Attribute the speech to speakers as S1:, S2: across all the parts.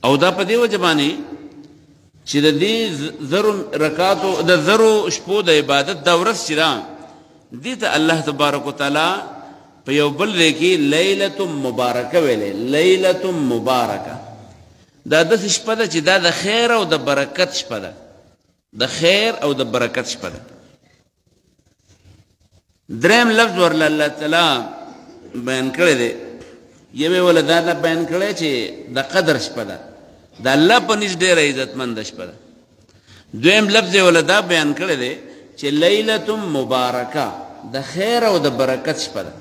S1: او دا په دې وجه باندې چې د دې زرو رکعاتو د زرو شپو د عبادت دا ورځ چې ده دې ته الله تبارک وتعالی په یو بل ځای کې لیلة مبارکه ویلې لیلة مبارکه دا داسې شپه ده چې دا د خیر او د برکت شپه ده د خیر او د برکت شپه ده دریم لفظ ورله الله تعالی بیان کړی دی یوې وله دا بیان کړی چې د قدر شپه ده د الله په نزد ډېره عزتمنده شپه ده دویم لفظ یې وله دا بیان کړی دی چې لیلة مبارکه د خیر او د برکت شپه ده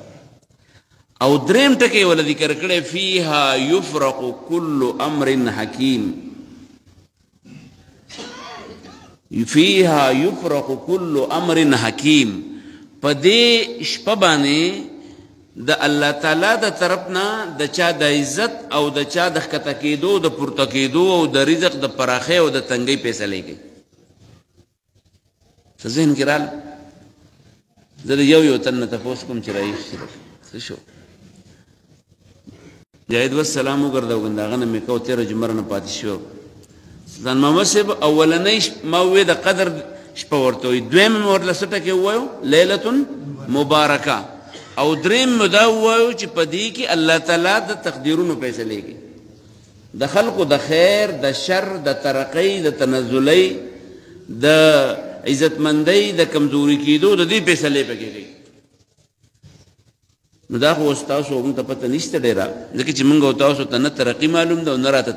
S1: او دریم ټکی ولا ذکر کړي فيها يفرق كل امر حكيم فيها يفرق كل امر حكيم پدې شپه باندې د الله تعالی د طرفنا د چا د عزت او د چا د ښکته کېدو د پورته کېدو او د رزق د پراخۍ او د تنګۍ فیصلې کوي څه ذهن کې راغله زه د یو تن نه تپوس کوم چې رئیس څه شو جاید والسلام وګرځاو غنداغه نه مې کو 13 جمعه نه پاتې شو ځان محمد صاحب اولنۍ ما وې د قدر شپه ورته وي دویم ورله سټه کې وایو لیلة مبارکه او دریم دا وایو چې په دې کې الله تعالی د تقدیرونو فیصلې کوي د خلقو د خیر د شر د ترقۍ د تنزلۍ د عزتمندۍ د کمزوري کېدو د دې فیصلې پکې کوي نو دا خو تاسو موږ ته پته نشته ډېره ځکه چې موږ او تاسو ته نه ترقي معلوم ده او نه راته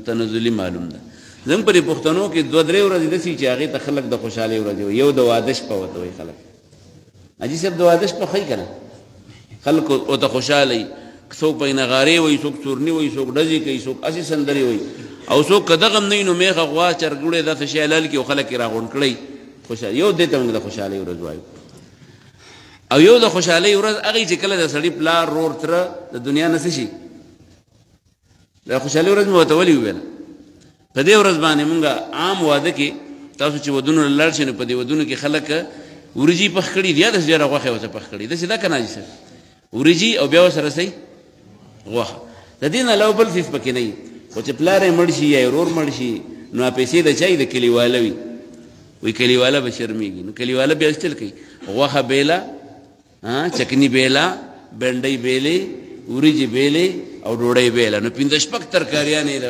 S1: تنزلي معلوم ده زموږ په پښتنو کې 2-3 ورځې داسې چې هغې ته خلک د خوشحالۍ ورځې وي یو د واده شپه ورته وایي خلک حاجي صاحب د واده شپه ښایي که نه خلک ورته خوشحاله وي څوک پکې نغارې وایي څوک چورني وایي څوک ډزې کوي څوک هسې سندرې وایي او څوک که دغه هم نه وي نو میخه غوا چرګوړی داسې شی حلال کړي او خلک یې راغونډ کړئ یو دې ته موږ د خوشحالۍ ورځ وایو او یو د خوشحالۍ ورځ هغې چې کله د سړي پلار رور تره د دنیا نه څه شي د خوشحالۍ ورځ مې ورته ولې وویله په دې ورځ باندې مونږ عام واده کې تاسو چې ودونو له لاړ شئ نو په دې ودونو کې خلک وریجې پخ کړي دي یا داسې ډېره غوښه یې ورته پخ کړي داسې دا که نه حاجي صاحب وریجې او بیا ورسره څه غوښه د دې نه علاوه بل څیز پکې نه وي خو چې پلار یې مړ شي یا یې ورور مړ شي نو پیسې د چا د کلیواله وي وایي کلیواله به شرمېږي نو کلیواله بیا چل کوي غوښه بیله چکنی بیلا بنډۍ بیلې وریجې بیلې او ډوډۍ بیله نو 5 شپږ ترکاریانې د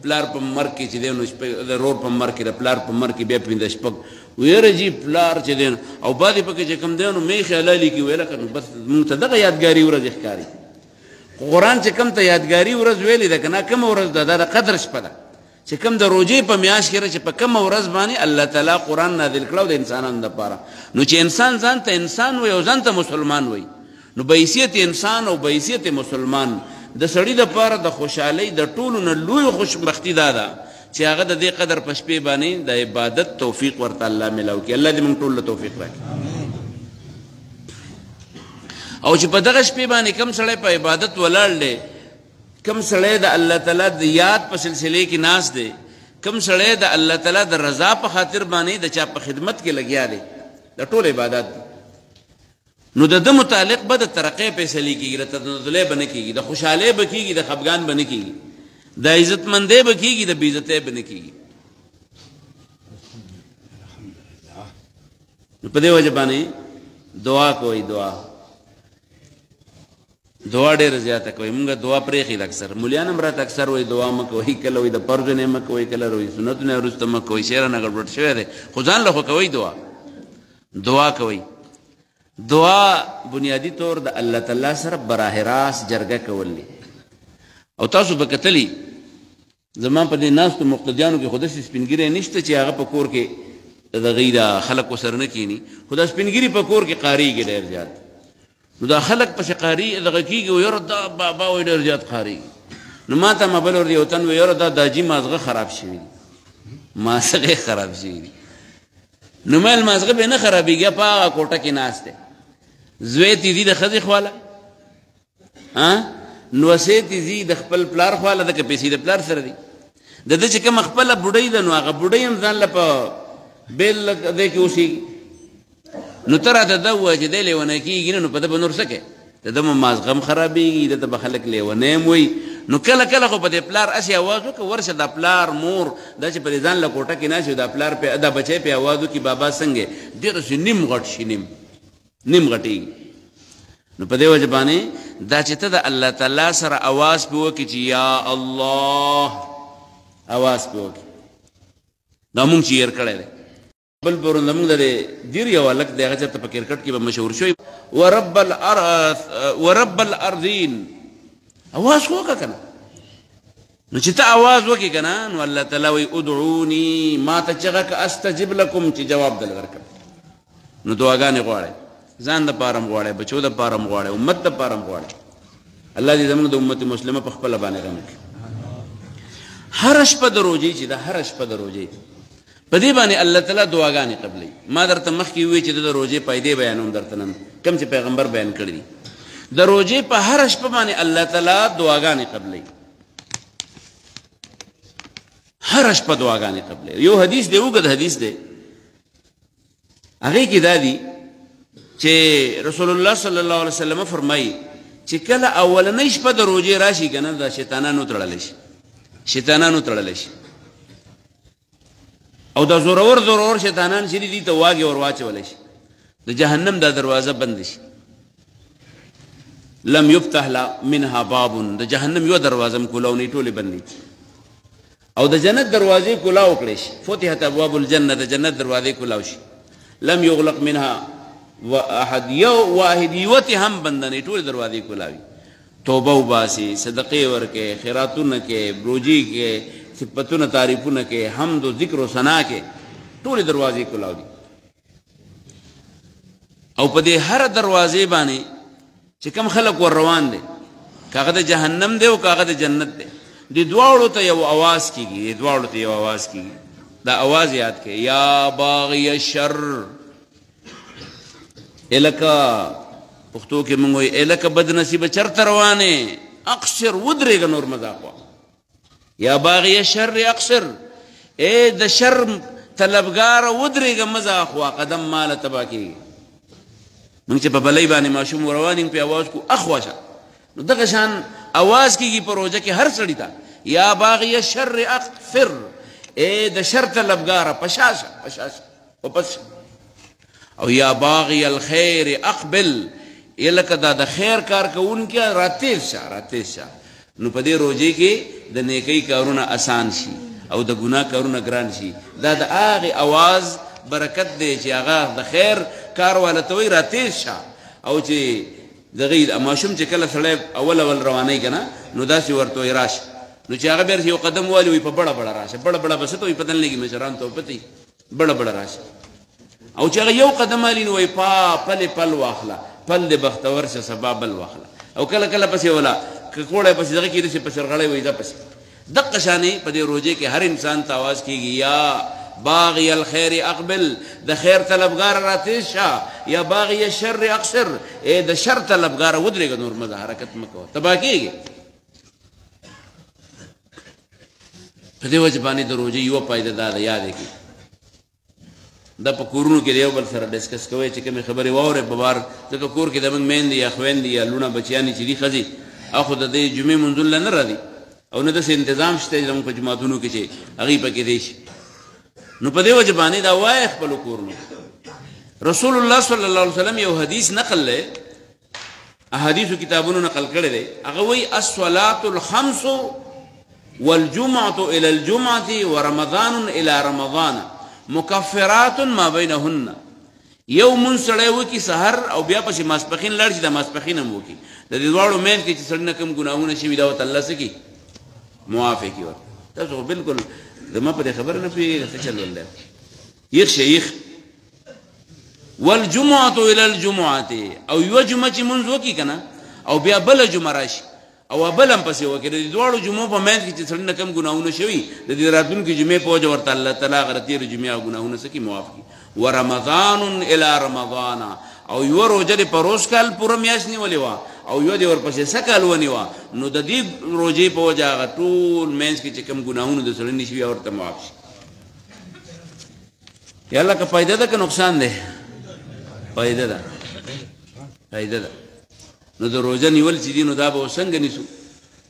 S1: پلار په مرګ کې چې دی نو د رور په مرګ کې د پلار په مرګ کې بیا 5 شپږ ویره جي پلار چې دی او بعدې پکې چې کوم دی نو میخې حلالي کې ویله که نو بس مونږ ته دغه یادګاري ورځ ښکاري قرآن چې کوم ته یادګاري ورځ ویلې ده که نه کومه ورځ ده دا د قدر شپه ده چې کوم د روژې په میاشت کې چې په کومه ورځ باندې الله تعالی قرآن نازل کړی د انسانانو دپاره نو چې انسان ځان ته انسان وي او ځان ته مسلمان وي نو بحیثیت انسان او بحیثیت مسلمان د سړي دپاره د خوشحالۍ د ټولو نه لوی خوشبختي دا ده چې هغه د دې قدر په شپې باندې د عبادت توفیق ورته الله میلاو کړي الله دې موږ ټولو له توفیق راکړي او چې په دغه شپې باندې کوم سړی په عبادت ولاړ دی کم سړی د الله تعالی د یاد په سلسلې کې ناست دی کم سړی د الله تعالی د رضا په خاطر باندې د چا په خدمت کې لګیا دی د ټول عبادت دی نو د ده متعلق به د ترقۍ فیصلې کېږي د تنزلۍ به نه کېږي د خوشحالۍ به کېږي د خفګان به نه کېږي د عزتمندۍ به کېږي د بېعزتۍ به نه کېږي نو په دې وجه باندې دعا کوئ دعا ډېره زیاته کوي مونږ دعا پرېښي ده اکثر مولیان هم راته اکثر وایي دعا مه کوئ کله وایي د فرضو نه مه کوئ کله وایي سنتو نه وروسته مه کوئ شی رانه ګډوډ شوی دی خو ځان له خو کوئ دعا کوئ دعا بنیادي طور د الله تعالی سره براه راست جرګه کول دي او تاسو به کتلي زما په دې ناستو مقتدیانو کې خو داسې سپینګیری نشته چې هغه په کور کې د هغوی د خلکو سره نه کښېني خو دا سپینګیري په کور کې قاریږي ډېر زیات نو دا خلک پسې قاري دغه کېږي و یاره دا بابا وایي ډېر زیات قاریږي نو ما ته مبل ور یو تن و یاره دا داجي مازغه خراب شوي دي مازغې خراب شوي دي نو مې مازغه به نه خرابېږي په هغه کوټه کې ناست دی زوی تیزي د ښځې خواله نوسې تیزي د خپل پلار خواله ده که پیسې د پلار سره دي د ده چې کومه خپله بوډۍ ده نو هغه بوډۍ هم ځان له په بیل دی کې اوسېږي نو ته راته ده ووایه چې دی لیونی کېږي نه نو په ده به نور څه کوې د ده مازغه هم خرابېږي د ته به خلک لیونی هم وایي نو کله کله خو په دې پلار اسی आवाज وکړ ورشه د پلار مور د چې په ځان له کوټه کې ناشي د پلار په ادا بچي په आवाज وکړي بابا څنګه ډېر سي نیم غټ شي نیم غټي نو په دې وجه باندې دا چې ته د الله تعالی سره आवाज په وکړي چې یا الله आवाज په وکړي دا مونږ چې ير کړل بل پرون موږ د دیر یو الک دغه چې په کرکټ کې به مشهور شوی ورب الارضین आवाज وکړه کنه نو چې ته आवाज وکړې کنه نو الله تعالی وی ادعوني ما تچغک استجب لكم چې جواب دل ورکړه نو دعاګانې غواړي ځان د پارم غواړي بچو د پارم غواړي امت د پارم غواړي الله دې زموږ د امت مسلمه په خپل باندې غم کړي هر شپه د روزي چې د هر شپه د روزي په دې باندې الله تعالی دعاګانې قبلې ما درته مخکې وی چې د روزي پایدې بیانوم درته نن کوم چې پیغمبر بیان کړی د روزي په هر شپه باندې الله تعالی دعاګانې قبلې هر شپه دعاګانې قبلې یو حدیث دی وګد حدیث دی هغه کې دا دی چې رسول الله صلی الله علیه وسلم فرمایي چې کله اولنۍ شپه د روزي راشي کنه د شیطانانو تړل شي او دا زورور شیطانان چې دي ته واګي ور واچول شي د جهنم دا دروازه بند شي لم يفتح منها باب د جهنم یو دروازه کولاونی ټوله بندي او د جنت دروازې کولاو کړي شي فتحت ابواب الجنه د جنت دروازې کولاو شي لم يغلق منها واحد یو واحد یوته هم بندنه ټوله دروازې کولاوي توبه وباسي صدقه ورکه خیراتونه کې بروجي کې صفتونه تعریفونه کې حمد او ذکر او ثنا کې ټول دروازې کولاو دي او په دې هر دروازې باندې چې کم خلق ور روان دي کاغه د جهنم دی او کاغه د جنت دی د دواړو ته یو आवाज کیږي دا आवाज یاد کې یا باغی الشر الکا پښتو کې موږ وایي الکا بد نصیب چرته روانه اقصر ودرېګ نور مذاقوا یا باغی الشر اقصر اے د شر طلبگار ودرېګ مذاقوا قدم مال تبا کی موږ چې په بلې باندې ماشوم روانین په आवाज کو اخواشه نو دغه شان आवाज کیږي په روزه کې هر سړی ته یا باغی الشر اقصر اے د شر طلبگار پشاشه او پس او یا باغی الخير اقبل الکه دا د خیر کار کوونکی راتیز شه نو په دې روزي کې د نیکی کارونه آسان شي او د ګناه کارونه ګران شي دا د هغه आवाज برکت دی چې هغه د خیر کار ولته راتیز شه او چې دغه ماشوم چې کله سړی اول رواني کنه نو داسې ورته راشه نو چې هغه بیر یو قدم والی وي په بڑا راشه بڑا بس ته په دل لګي مشران ته پتی بڑا راشه او چې هغه یو قدم والی نو پل واخله پل د بختور شه سبب الواخله او کله کله پسې ولا کوړه پسې دغه کې د پسرغړې وي دا پسې دغه شانې په دې روزه کې هر انسان ته आवाज کیږي یا باغی الخير اقبل د خیر طلبگار راتیز شه یا باغی الشر اقصر اے د شر طلبگار ودرېګ نور مزه حرکت مکو تبا کیږي په دې وجه باندې د روزه یو پایده دا یاد کی دا په کورونو کې یو بل سره ډیسکس کوي چې کوم خبرې واره په بار ځکه کور کې د موږ مېندې یا خويندې یا لونه بچیانی چې دي خزي اخو د دې جمعې منځل نه راځي او نه د تنظیم شته زموږ په جماعتونو کې چې هغه پکې دي نو په دې وجه باندې دا وای خپل کورونو رسول الله صلی الله علیه وسلم یو حدیث نقل له احادیث کتابونو نقل کړی دی هغه وی الصلاه الخمس والجمعه الى الجمعه ورمضان الى رمضان مکفرات ما بینهن یو من سړی وکي سحر او بیا پسې ماسپخین لړ شي د ماسپخین هم وکي د دې دواړو مین کې چې سړی نه کوم ګناهونه شي دا الله سکی معافي کی ور تاسو بالکل زما په خبر نه پیږي څه چل ولله یخ شیخ والجمعه الى الجمعه او یو جمعه چې منځ وکي کنه او بیا بل جمعه راشي او بلم پسې وکړي د دوړو جمعو په منځ کې چې څنګه کم ګناهونه شوي د دې راتلونکو جمعې په وجه ورته الله تعالی غرتیر جمعې او ګناهونه سکی معاف کړي ورمضان الى رمضان او یو روزه په روز کال پوره میاشت نیولې و او یو دی ورپسې سکال ونی و نو د دې روزې په وجه ټول منځ کې چې کم ګناهونه د سړي نشي ورته معاف شي یا الله کا فائدہ ده که نقصان ده فائدہ ده نو د روزه نیول چې دي نو دا به څنګه نیسو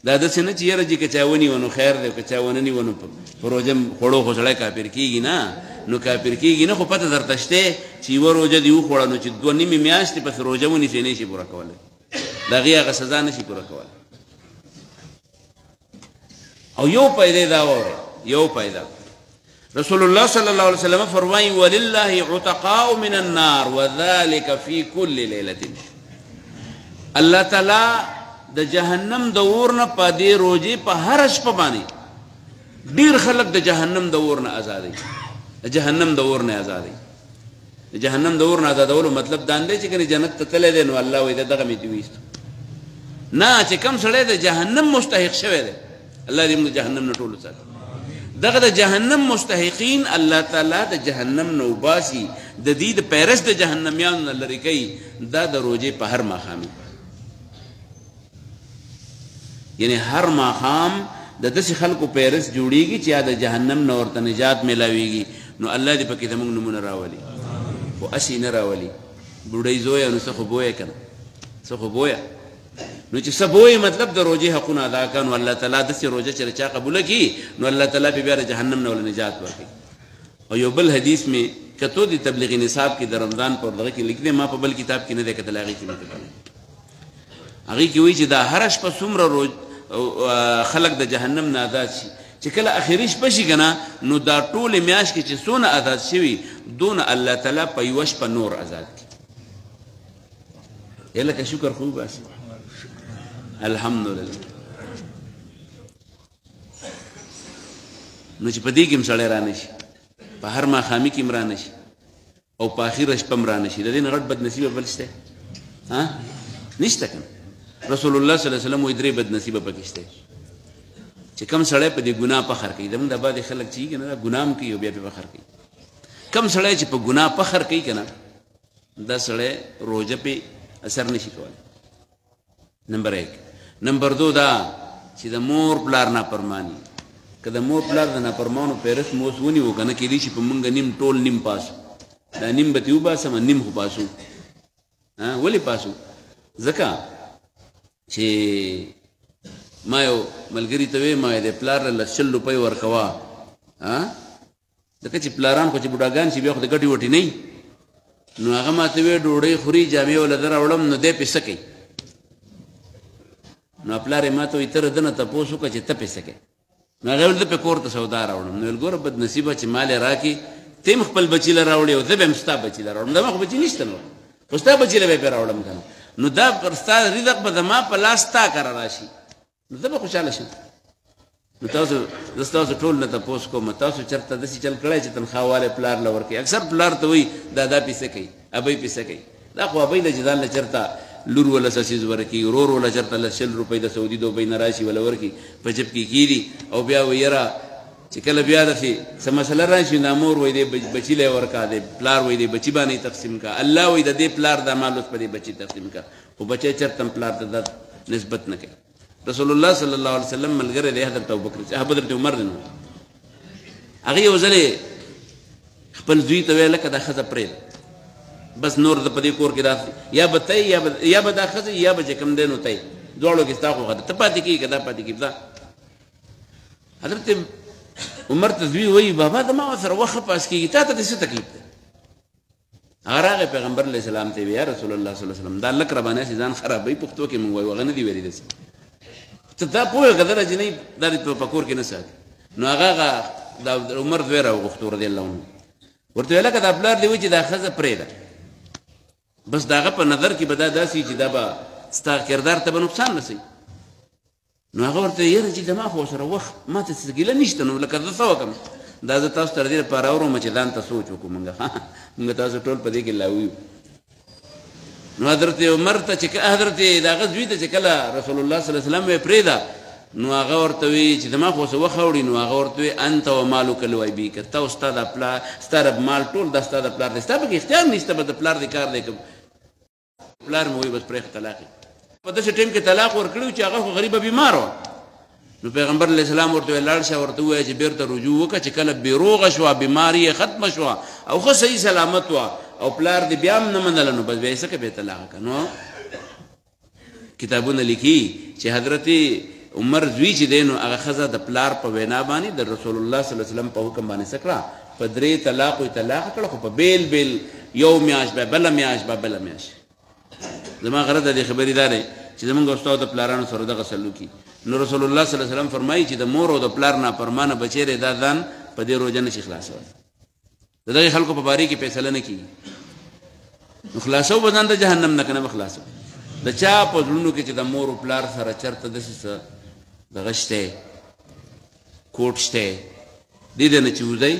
S1: دا داسې نه چې یاره چې که چا ونیوه نو خیر دی، که چا ونه نیوه نو په روژه خوړو خو سړی کافر کېږي نه، نو کافر کېږي نه، خو پته درته شته چې یوه روژه دې وخوړه نو چې 2 میاشتې پسې روژه ونیسې نه شي پوره کولی، د هغې هغه سزا نه شي پوره کولی. او یو پیدا دا واورئ، یو پیدا رسول الله صلی الله علیه وسلم فرمایي ولله عتقاء من النار وذلك في كل ليله. الله تعالی د جهنم د اور نه په دې روزې په هر شپه باندې ډیر خلک د جهنم د اور نه آزادوي، د جهنم د اور نه آزادوي. د جهنم د اور نه آزادولو مطلب دا نه دی چې کنه جنت ته تللی دی نو الله وایي دغه مې دې ویستو، نه، چې کوم سړی د جهنم مستحق شوی دی الله دې موږ جهنم نه ټول وساتي. دغه د جهنم مستحقین الله تعالی د جهنم نه وباسي، د دې د پیرس د جهنميانو نه لرې کوي. دا د روزې په هر ماښام، یعنی هر ماښام د داسې خلکو پیرس جوړیږي چې یا د جهنم نه ورته نجات میلاویږي. نو الله دې پکې زموږ نومونه راولي، خو اسې نه راولي. بوډۍ زویه نو څه خو بویه که نه، څه خو بویه، نو چې څه بویې مطلب د روژې حقونه ادا کړه نو الله تعالی داسې روژه چې چا قبوله کړي نو الله تعالی پې بیا د جهنم نه ول نجات ورکوي. او یو بل حدیث مې کتو د تبلیغ نصاب کې د رمضان پر دغه کې لیکلی، ما په بل کتاب کې نه دی کتلی، هغې کې مې کتلی. هغې کې وایي چې دا هره شپه څومره خلک د جهنم نه آزاد شي چې کله اخري شپه شي که نه نو دا ټولې میاشت کې چې څونه آزاد شوي دونه الله تعالی په یوه شپه نور آزاد کړي. یا لکه شکر خو وباسي الحمدلله. نو چې په دې کې هم سړی رانه شي، په هر ماښامي کې هم رانه شي او په اخره شپه هم رانه شي، د دې نه غټ بدنصیبه بل شته؟ نشته که نه. رسول الله صلی الله علیه وسلم وایي 3 بدنصیبه پکې شته چې کوم سړی په دې ګناه فخر کوي. زموږ د بعضې خلک چې که نه ګناه هم کوي او بیا پې فخر کوي. کوم سړی چې په ګناه فخر کوي که نه دا سړی روژه پې اثر نشي کولی. نمبر 1. نمبر 2 دا چې د مور پلار نافرماني، که د مور پلار د نافرمانو پیرس مو اوس ونیو که نه کېدای شي په مونږ نیم ټول نیم پاسو، دا نیم به ترې وباسم نیم خو پاسو. ولې پاسو؟ ځکه چې ما یو ملګري ته ویې ما د پلار له 100 روپۍ ورکوه، ځکه چې پلاران خو چې بوډاګان شي بیا خو د ګټې وټې نه وي، نو هغه ما ته ویې ډوډۍ خوري جامې وله ده راوړم نو دی پې څه کوي؟ نو پلار یې ما ته وایي ته د نه تپوس وکړه چې ته پې څه کوې؟ نو هغه ویل زه پې کور ته سودا راوړم. نو ویل ګوره بدنصیبه چې مال یې راکړي ته هم خپل بچي له راوړې او زه به هم ستا بچي له راوړم، زما خو بچي نشته نو خو ستا بچي له به یې پې راوړم که نه، نو دا پر ستا رزق به زما په لاس تا کره راشي نو زه به خوشحاله شم. نو تاسو زه ستاسو ټول نه تپوس کوم تاسو چېرته داسې چل کړی چې تنخواوالی پلار له ورکوي؟ اکثر پلار ته وایي دا پیسه کوي، ابۍ پیسه کوي. دا خو ابۍ د چې ځان له چېرته لور وله څه څیز ورکوي، ورور وله چېرته له 100 روپۍ د سعودي دوبۍ نه راشي وله ورکړي په جب کې کېږي. او بیا وایي یاره چې کله بیا داسې څه مسله راشي نو مور وایي دی بچي له یې ورکړه، دی پلار وایي دی بچي باندې تقسیم کا، الله وایي د دې پلار دا مال اوس په دې بچي تقسیم کا، خو بچی چېرته هم پلار ته دا نسبت نه کوي. رسول الله صلی الله علیه وسلم ملګری دی حضرت ابوبکر حضرت عمر دی، هغې یو ځلې خپل زوی ته ویل لکه دا ښځه پرېږده بس نور د په دې کور کې دا یا به تی یا به دا ښځه یا به چې کوم دی نو تی دواړو کې ستا خوښه ده، ته پاتې کېږي که دا پاتې کېږي. حضرت عمر ته زوی وایي بابا زما سره وخت پاس کېږي تا ته دې څه تکلیف دی؟ هغه راغی پیغمبر علیه السلام ته ویل یا رسول الله صلی الله علیه وسلم دا لک رابانه چې ځان خرابوي پښتو کې مونږ وایو هغه نه دي ویلي داسې ته دا پوهېږه که دله جنۍ دا دې په کور کې نه ساتي. نو هغه دا عمر زوی راوغوښتو رضی الله عنه ورته ویل لکه دا پلار دې وایي چې دا ښځه پرېږده بس د هغه په نظر کې به دا داسې چې دا به ستا کردار ته به نقصان رسوي. نو هغه ورته یاره چې زما خو سره وخت ما ته څه ګیله نشته نو لکه زه څه وکړم دا زه تاسو ته د دې لپاره اورم چې ځان ته سوچ وکړو مونږ تاسو ټول په دې کې لاوي یو. نو حضرت عمر ته چې حضرت د هغه زوی ته چې کله رسول الله صلی الله علیه وسلم یې پرېږده نو هغه ورته وایي چې زما خو څه وخت اوړي نو هغه ورته وایي انت و مالک لابیک ته او ستا د پلار ستا د مال ټول دا ستا د پلار دی ستا پکې اختیار نشته به د پلار د کار دی که پلار مې وایي بس پرېښه طلاق یې په داسې ټایم کې طلاق ورکړی چې هغه خو غریبه بیمار وه. نو پیغمبر علیه السلام ورته ویل لاړ شه ورته ووایه چې بېرته رجوع وکړه چې کله بېروغه شوه بیماري یې ختمه شوه او ښه صحیح سلامت وه او پلار دې بیا هم نه منله نو بس بیا یې څه که بیا طلاقه کړه. نو کتابونه لیکي چې حضرت عمر زوی چې دی نو هغه ښځه د پلار په وینا باندې د رسول الله صلی الله علیه وسلم په حکم باندې څه کړه په 3 طلاقو یې طلاق کړه خو په بیل بیل یو میاشت به بله میاشت به بله میاشت. زما غرض د دې خبرې دا دی چې زمونږ استاد د پلارانو سره دغه سلوکي نو رسول الله صلی الله علیه وسلم فرمایي چې د مور او د پلار نافرمانه بچی دی دا ځان په دې روژه نشي خلاصولی د دغې خلکو په باره کې فیصله نه کېږي نو خلاصو به ځان د جهنم نه که نه به خلاصو د چا په زړونو کې چې د مور او پلار سره چېرته داسې څه دغه شته کوټ شته دې دی نه چې وځئ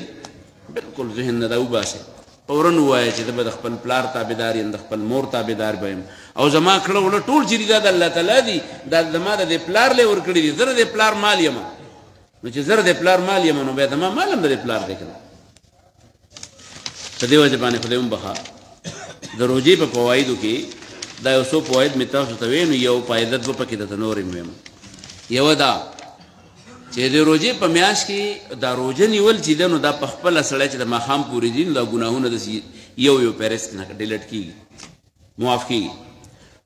S1: بلکل ذهن نه دا وباسئ فورن ووایه چې زه به د خپل پلار تابعدار یم د خپل مور تابعدار به یم او زما کړه وړه ټول چې دي دا د الله تعالی دي دا زما د دې پلار لی ورکړي دي زه د دې پلار مال یم نو چې زه د دې پلار مال یم نو بیا زما مال هم د دې پلار دی که نه په دې وجه باندې خدای وبخه د روژې په فوایدو کې دا یو څو فواید مې تاسو ته ویې نو یو فایده دوه پکې درته نور یې ویم یوه دا چې د روژې په میاشت کې دا روژه نیول چې ده نو دا په خپله سړی چې د ماښام پورې دي نو دا ګناهونه داسې یو یو پیرس نه ډیلیټ کېږي معاف کېږي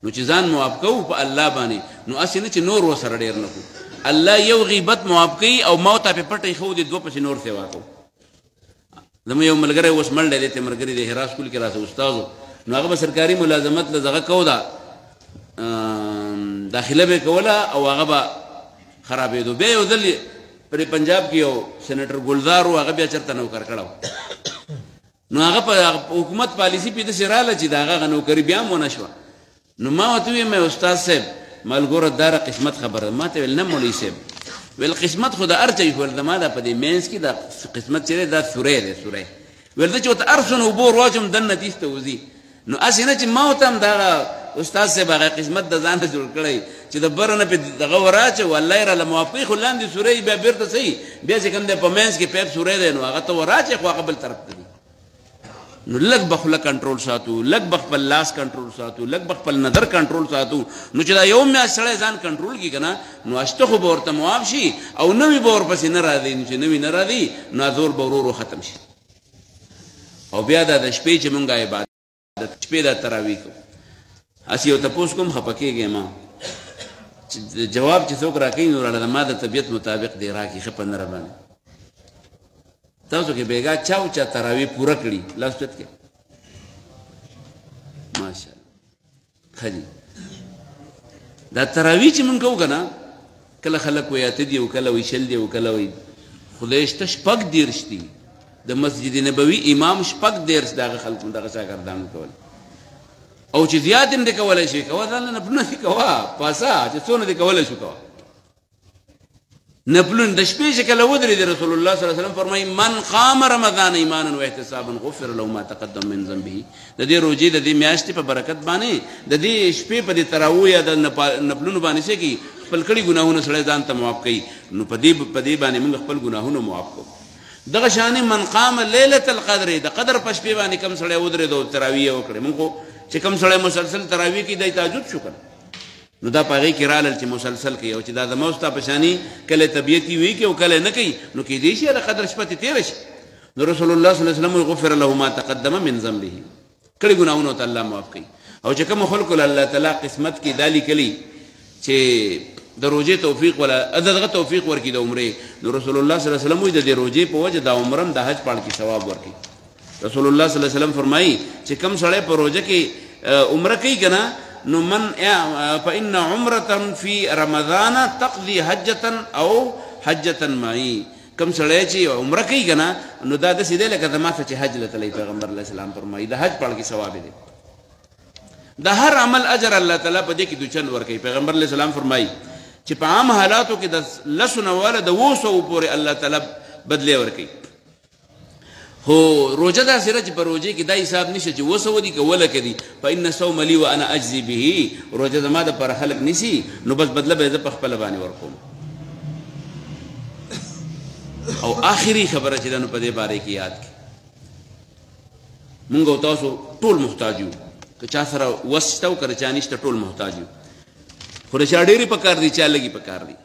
S1: نو چې ځان معاف کوو په الله باندې نو هسې نه چې نور ورسره ډېر نه کړو الله یو غیبت معاف کوي او ما ته پې پټه ایښودې دوه پسې نور سیوا کوو زموږ یو ملګری اوس مړ دی دی ملګري د هرا سکول کې راسه استاد نو هغه به سرکاري ملازمت له دغه کو ده داخله به کوله او هغه به خرابېدو بیا یو ځل پرې پنجاب کې یو سینیټر ګلزار و هغه بیا چېرته نوکر کړی نو هغه په حکومت پالیسي پې داسې راغله چې د هغه نوکري بیا هم ونه شوه نو ما ورته ویم استاد صاحب ما ګوره دا قسمت خبره ما ته ویل نه مولوي صاحب ویل قسمت خو د هر چا ویل د ما دا په دې مینس کې دا قسمت چې دی دا سوری دی سوری ویل زه چې ورته هر څونه اوبه ور واچوم دننه تیس ته وځي نو هسې نه چې ما ورته هم دغه استاد صاحب هغه قسمت د ځان ته جوړ کړی چې د بره نه پې دغه ور اچوي الله یې راله موافقي خو لاندې سوری بیا بېرته صحیح بیا چې کوم دی په مینس کې پیپ سوری دی نو هغه ته ور اچوي خو هغه بل طرف ته دي نو لږ به خوله کنټرول ساتو لږ به خپل لاس کنټرول ساتو لږ به خپل نظر کنټرول ساتو نو چې دا یو میاشت سړی ځان کنټرول کړي که نه نو اشته خو به ورته معاف شي او نوي به ورپسې نه راځي نو چې نوي نه راځي نو زور به ورو ورو ختم شي او بیا دا د شپې چې مونږ عبادت شپې دا تراویح کوو هسې یو تپوس کوم خفه کېږې ما چې جواب چې څوک راکوي نو راله ما د طبیعت مطابق دی راکړي ښه په نره باندې تاسو کې بیګا چاو چا تراویح پوره کړي لاس چت کې ماشاءالله ښه دي دا تراویح چې مونږ کوو که نه کله خلک وایي اته دي او کله وایي شل دي او کله وایي خدای شته شپږ دېرش دي د مسجد نبوي امام شپږ دېرش دغه خلکو دغه شاګردانو کول او چې زیات هم دې کولی شي کوه ځان له نفلونه دې کوه پاسه چې څونه دې کولی شو کوه نفلون د شپې چې کله ودرېدې رسول الله صلی الله علیه وسلم فرمایي من قام رمضان ایمانا واحتسابا غفر له ما تقدم من ذنبه د دې روژې د دې میاشتې په برکت باندې د دې شپې په دې تراویح یا د نفلونو باندې څه کوي خپل کړي ګناهونه سړی ځان ته معاف کوي نو په دې باندې موږ خپل ګناهونه معاف کوو دغه شانې من قام لیلة القدر د قدر په شپې باندې کوم سړی ودرېدو تراویح یې وکړې موږ خو چې کوم سړی مسلسل تراویح کوي دی تهجد شو که نو دا په هغې کې رالل چې مسلسل کوي او چې دا زما ستا په شاني کله طبیعت یې وي کوي او کله نه کوي نو کیدای شي د قدر شپه تې تېره شي نو رسول الله صلی الله علیه وسلم غفر له ما تقدم من ذنبه کړي ګناهونه ته الله معاف کوي او چې کوم خلکو له الله تعالی قسمت کې دا لیکلي چې د روژې توفیق ولا دغه توفیق ورکړي د عمرې نو رسول الله صلی الله علیه وسلم وایي د دې روژې په وجه دا عمره هم د حج پاړ کې ثواب ورکړي رسول الله صلی الله علیه وسلم فرمایي چې کوم سړی په روژه کې عمره کوي که نه نو من فإن عمرة في رمضان تقضي حجة أو حجة معي کم سړی چې عمره کوي که نه نو دا داسې دی لکه زما ته چې حج له تللی پیغمبر علیه السلام فرمایي د حج پاړ کې ثواب دی د هر عمل اجر الله تعالی په دې کې دوچند ورکوي پیغمبر علیه السلام فرمایي چې په عام حالاتو کې د 100 نه والا د 200 پورې الله تعالی بدلی ورکوي هو روجه دا سره چې په روجه کې دا حساب نشي چې 200 دي که ولکه دي فإن صوم لي وأنا أجزي به روجه زما د پر خلق نشي نو بس بدله به زه په خپل باندې ورکوم او آخري خبره چې دا نو په دې باره کې یاد کړئ مونږ او تاسو ټول محتاج یو که چا سره وس شته او که چا نشته ټول محتاج یو خو د چا ډېرې پکار دي چا لږې پکار دي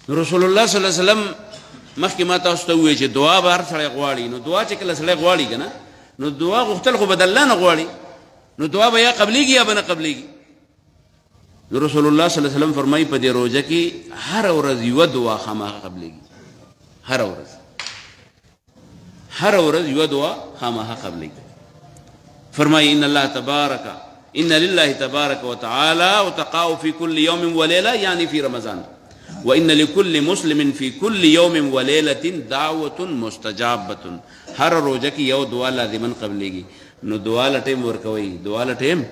S1: رسول الله صلی الله علیه وسلم مخکې ما تاسو ته ووایي چې دعا به هر سړی غواړي نو دعا چې کله سړی غواړي که نه نو دعا غوښتل خو به د الله نه غواړي نو دعا به یا قبلیږي یا به نه قبلیږي رسول الله صلی الله علیه وسلم فرمایي په دې روزه کې هر ورځ یو دعا خامخا قبلېږي. هر ورځ یو دعا خامخا قبلېږي. فرمایي ان لله تبارك وتعالى وتقاء في كل يوم وليلة يعني في رمضان وإن لكل مسلم في كل يوم وليلة دعوة مستجابة. هر روزه کې یو دعا لازمن قبلېږي. نو دعا له ټیم ورکوي، دعا له ټیم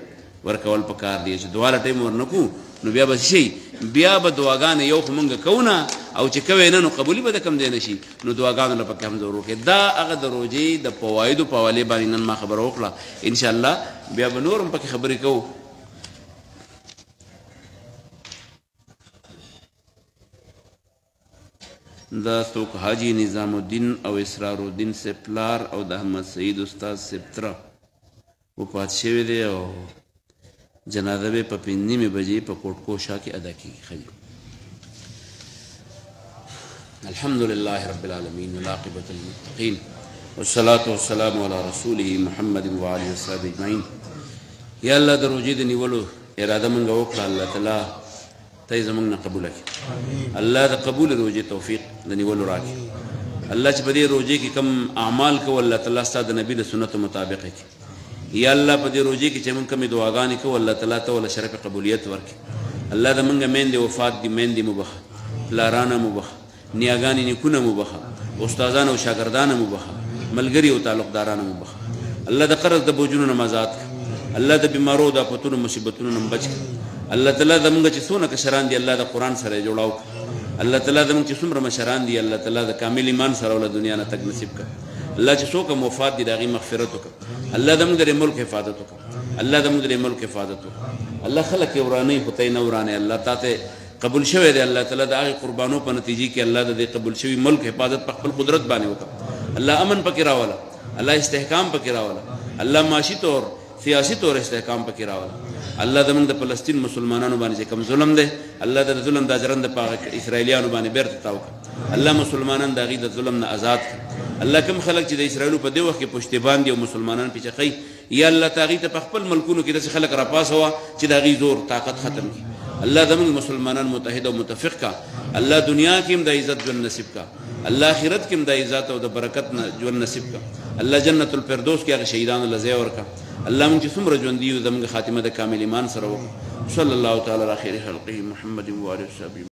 S1: ورکول پکار دی. چې دعا له ټیم ورنکو نو بیا به شي، بیا به دعاګانې یو خو مونږ کوونه او چې کوی نه نو قبولي به د کم دی نه شي. نو دعاګانو له پکې هم ضرور کې دا هغه د روزې د فوایدو په حوالې باندې نن ما خبره وکړه. انشاءالله بیا به نور هم پکې خبرې کوو. دا څوک حاجی نظام الدین او اسرار الدین سے پلار او د احمد سعید استاد سپترا وفات شوی دی او جنازه به په 5:30 بجې په کوټکو شاه کې ادا کیږي. الحمد لله رب العالمین والعاقبة للمتقین والصلاة والسلام علی رسوله محمد وعلى وصحبه اجمعین. یا الله د روزې د نیولو اراده مونږ وکړه، الله تعالی ته زمونږ نه قبول کړي. الله د قبول روزې توفیق د نیولو راکړي. الله چې په دې روزې کې کم اعمال کوو الله تعالی ستاسو د نبی د سنت مطابق کړي. یا الله په دې روزې کې چې مونږ کومې دعاګانې کوو الله تعالی ته ول شرف قبولیت ورکړي. الله د مونږ میندې وفات دي، میندې مبخه، پلارانه مبخه، نیاګانې نیکونه مبخه، استادان او شاګردان مبخه، ملګری او تعلقداران مبخه. الله د قرض د بوجونو نه آزاد کړي. الله د بیمارو د آفتونو مصیبتونو نه بچ کړي. الله تعالی زمونږ چې څونه کشران دي الله د قرآن سره یې جوړاو کړي. الله تعالی زمونږ چې څومره مشران دي الله تعالی د کامل ایمان سره ول دنیا نه تک نصیب کړي. الله چې څوک وفات دي د هغې مغفرت وکړي. الله زمونږ د ملک حفاظت وکړي. الله زمونږ د ملک حفاظت وکړي. الله خلک یې ورانوي خو ته یې نه ورانوي. الله تا ته قبول شوی دی. الله تعالی د هغې قربانو په نتیجې کې الله د دې قبول شوي ملک حفاظت په خپل قدرت باندې وکړه. الله امن پکې راوله، الله استحکام پکې راوله، الله معاشي طور سیاسي طور استحکام پکې راوله. الله زمونږ د فلسطین مسلمانانو باندې چې کوم ظلم دی الله د ظلم د ژرنده په اسرائیلیانو باندې بیرته تاو کړه. الله مسلمانان د هغې د ظلم نه آزاد کړه. الله کوم خلک چې د اسرائیلو په دې وخت کې پشتیبان دي او مسلمانان پې چقی یا الله ته هغې ته په خپل ملکونو کې داسې خلک راپاسوه چې د هغې زور طاقت ختم کړي. الله زمونږ مسلمانان متحد او متفق کا. الله دنیا کې هم د عزت ژوند نصیب کا. الله آخرت کې هم د عزت او د برکت ژوند نصیب کا. الله جنت الفردوس کې هغه شهیدانو له ځای ورکړه. الله مونږ چې څومره ژوندي یو زموږ خاتمه د کامل ایمان سره وکړه. صلی الله تعالی علی خیر خلقه محمد و آله وصحبه